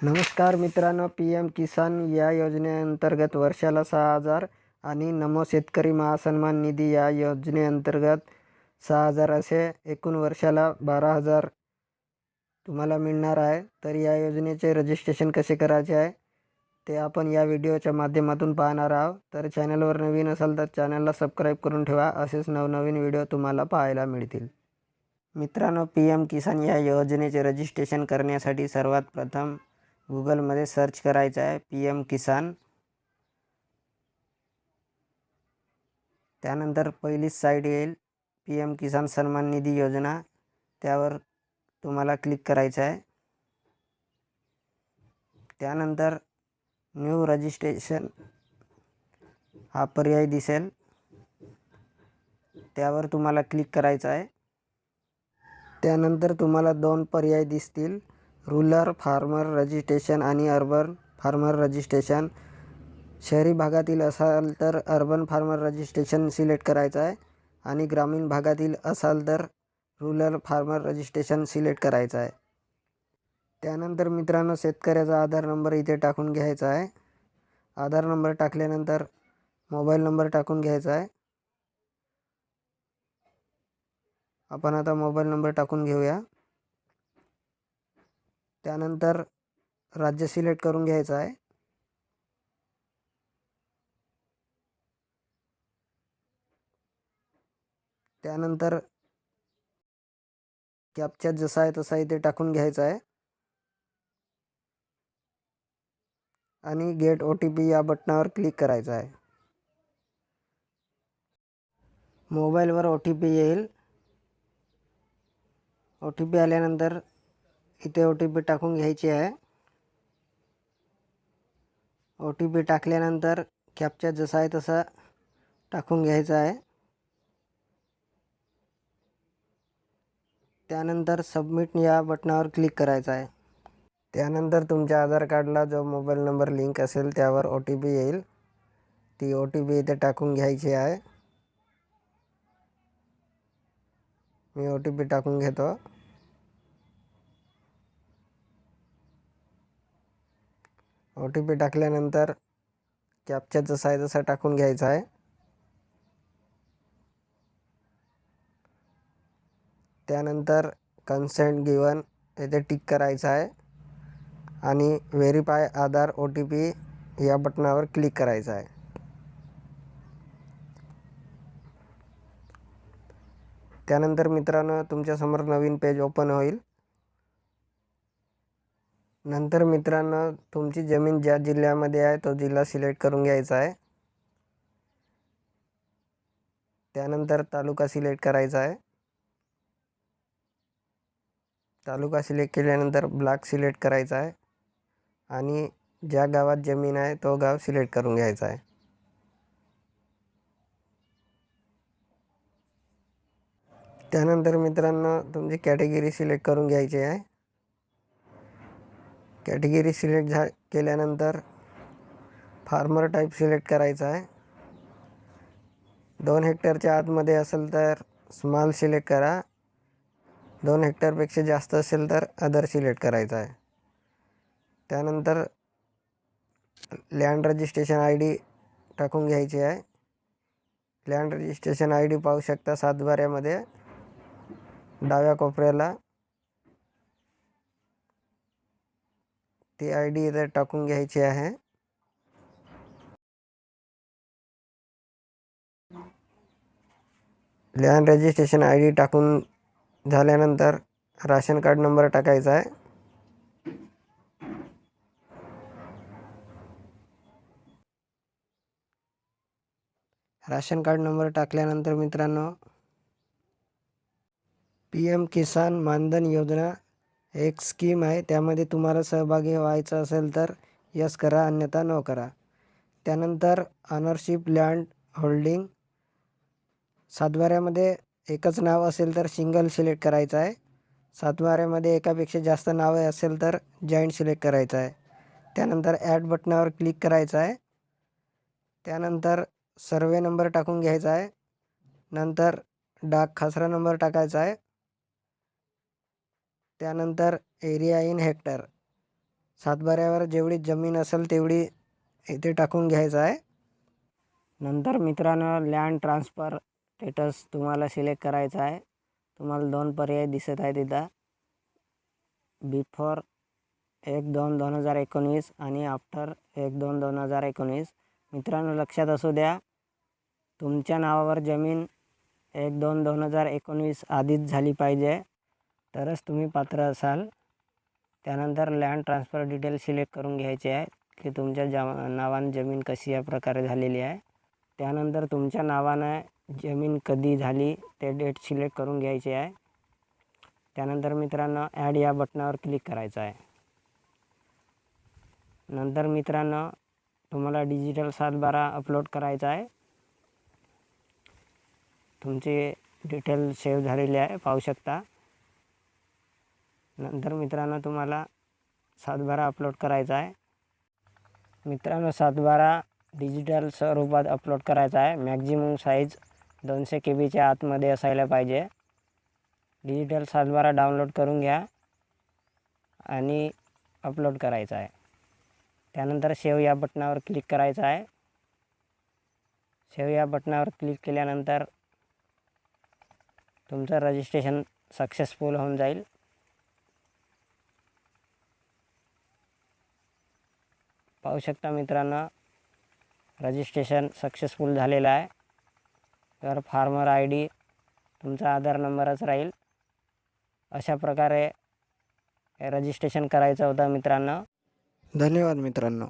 नमस्कार मित्रांनो, P M किसान या योजनेअंतर्गत वर्षाला 6,000 आणि नमो शेतकरी महासन्मान निधी या योजनेअंतर्गत 6,000 असे एकूण वर्षाला 12,000 तुम्हाला मिळणार आहे. तर या योजनेचे रजिस्ट्रेशन कसे करायचे आहे ते आपण या व्हिडिओच्या माध्यमातून पाहणार आहोत. तर चॅनलवर नवीन असाल तर चॅनलला सबस्क्राईब करून ठेवा. असेच नवनवीन व्हिडिओ तुम्हाला पाहायला मिळतील. मित्रांनो, पी एम किसान या योजनेचे रजिस्ट्रेशन करण्यासाठी सर्वात प्रथम गूगलमध्ये सर्च करायचं आहे पी एम किसान. त्यानंतर पहिलीच साईट येईल पी एम किसान सन्मान निधी योजना. त्यावर तुम्हाला क्लिक करायचं आहे. त्यानंतर न्यू रजिस्ट्रेशन हा पर्याय दिसेल, त्यावर तुम्हाला क्लिक करायचं आहे. त्यानंतर तुम्हाला 2 पर्याय दिसतील, रूरल फार्मर रजिस्ट्रेशन आणि अर्बन फार्मर रजिस्ट्रेशन. शहरी भागातील असाल तर अर्बन फार्मर रजिस्ट्रेशन सिलेक्ट करायचं आहे आणि ग्रामीण भागातील असाल तर रूरल फार्मर रजिस्ट्रेशन सिलेक्ट करायचं आहे. त्यानंतर मित्रांनो, शेतकऱ्याचा आधार नंबर इथे टाकून घ्यायचा आहे. आधार नंबर टाकल्यानंतर मोबाईल नंबर टाकून घ्यायचा आहे. आपण आता मोबाईल नंबर टाकून घेऊया. त्यानंतर राज्य सिलेक्ट करून घ्यायचं आहे. त्यानंतर कॅप्चा जसा आहे तसा इथे टाकून घ्यायचा आहे आणि गेट OTP या बटनावर क्लिक करायचं आहे. मोबाईलवर OTP येईल. OTP आल्यानंतर इथे OTP टाकून घ्यायची आहे. OTP टाकल्यानंतर कॅप्चा जसा आहे तसा टाकून घ्यायचा आहे. त्यानंतर सबमिट या बटनावर क्लिक करायचं आहे. त्यानंतर तुमच्या आधार कार्डला जो मोबाईल नंबर लिंक असेल त्यावर OTP येईल. ती OTP इथे टाकून घ्यायची आहे. मी OTP टाकून घेतो. OTP टाकल्यानंतर कॅप्चा जसा आहे तसा टाकून घ्यायचा आहे. त्यानंतर कन्सेंट गिवन येथे टिक करायचं आहे आणि व्हेरीफाय आधार OTP या बटनावर क्लिक करायचं आहे. त्यानंतर मित्रांनो, तुमच्यासमोर नवीन पेज ओपन होईल. नंतर मित्रांनो, तुमची जमीन ज्या जिल्ह्यामध्ये आहे तो जिल्हा सिलेक्ट करून घ्यायचा आहे. त्यानंतर तालुका सिलेक्ट करायचा आहे. तालुका सिलेक्ट केल्यानंतर ब्लॉक सिलेक्ट करायचा आहे आणि ज्या गावात जमीन आहे तो गाव सिलेक्ट करून घ्यायचा आहे. त्यानंतर मित्रांनो, तुमची कॅटेगरी सिलेक्ट करून घ्यायची आहे. कॅटेगरी सिलेक्ट केल्यानंतर फार्मर टाईप सिलेक्ट करायचा आहे. 2 हेक्टरच्या आतमध्ये असेल तर स्मॉल सिलेक्ट करा. 2 हेक्टरपेक्षा जास्त असेल तर अदर सिलेक्ट करायचा आहे. त्यानंतर लँड रजिस्ट्रेशन ID टाकून घ्यायची आहे. लँड रजिस्ट्रेशन ID पाहू शकता 7/12मध्ये डाव्या कोपऱ्याला. ती ID इथे टाकून घ्यायची आहे. लँड रजिस्ट्रेशन ID टाकून झाल्यानंतर राशन कार्ड नंबर टाकायचा आहे. राशन कार्ड नंबर टाकल्यानंतर मित्रांनो, PM किसान मानधन योजना एक स्कीम आहे. त्यामध्ये तुम्हाला सहभागी व्हायचं असेल तर यस करा, अन्यथा नो करा. त्यानंतर ऑनरशिप लँड होल्डिंग 7/12मध्ये एकच नाव असेल तर सिंगल सिलेक्ट करायचं आहे. 7/12मध्ये एकापेक्षा जास्त नावे असेल तर जॉईंट सिलेक्ट करायचं आहे. त्यानंतर ॲड बटनावर क्लिक करायचं आहे. त्यानंतर सर्वे नंबर टाकून घ्यायचा आहे. नंतर डाक खासरा नंबर टाकायचा आहे. त्यानंतर एरिया इन हेक्टर सातबाऱ्यावर जेवढी जमीन असेल तेवढी इथे टाकून घ्यायचं आहे. नंतर मित्रांनो लँड ट्रान्सफर स्टेटस तुम्हाला सिलेक्ट करायचा आहे. तुम्हाला 2 पर्याय दिसत आहेत इथं, बिफोर 1/2/2019 आणि आफ्टर 1/2/2019. मित्रांनो लक्षात असू द्या, तुमच्या नावावर जमीन 1/2/2019 आधीच झाली पाहिजे, तरच तुम्ही पात्र असाल. त्यानंतर लँड ट्रान्सफर डिटेल सिलेक्ट करून घ्यायचे आहे की तुमच्या नावाने जमीन कशी या प्रकारे झालेली आहे. त्यानंतर तुमच्या नावानं जमीन कधी झाली ते डेट सिलेक्ट करून घ्यायची आहे. त्यानंतर मित्रांनो ॲड या बटनावर क्लिक करायचं आहे. नंतर मित्रांनो तुम्हाला डिजिटल 7/12 अपलोड करायचा आहे. तुमची डिटेल सेव्ह झालेली आहे, पाहू शकता. नंतर मित्रांनो तुम्हाला 7/12 अपलोड करायचा आहे. मित्रांनो 7/12 डिजिटल स्वरूपात अपलोड करायचा आहे. मॅक्झिमम साईज 200 KB आतमध्ये असायला पाहिजे. डिजिटल 7/12 डाउनलोड करून घ्या आणि अपलोड करायचा आहे. त्यानंतर सेव्ह या बटनावर क्लिक करायचं आहे. सेव्ह या बटनावर क्लिक केल्यानंतर तुमचं रजिस्ट्रेशन सक्सेसफुल होऊन जाईल. पाहू शकता मित्रांनो रजिस्ट्रेशन सक्सेसफुल झालेलं आहे. तर फार्मर ID तुमचा आधार नंबरच राहील. अशा प्रकारे रजिस्ट्रेशन करायचं होतं मित्रांनो. धन्यवाद मित्रांनो.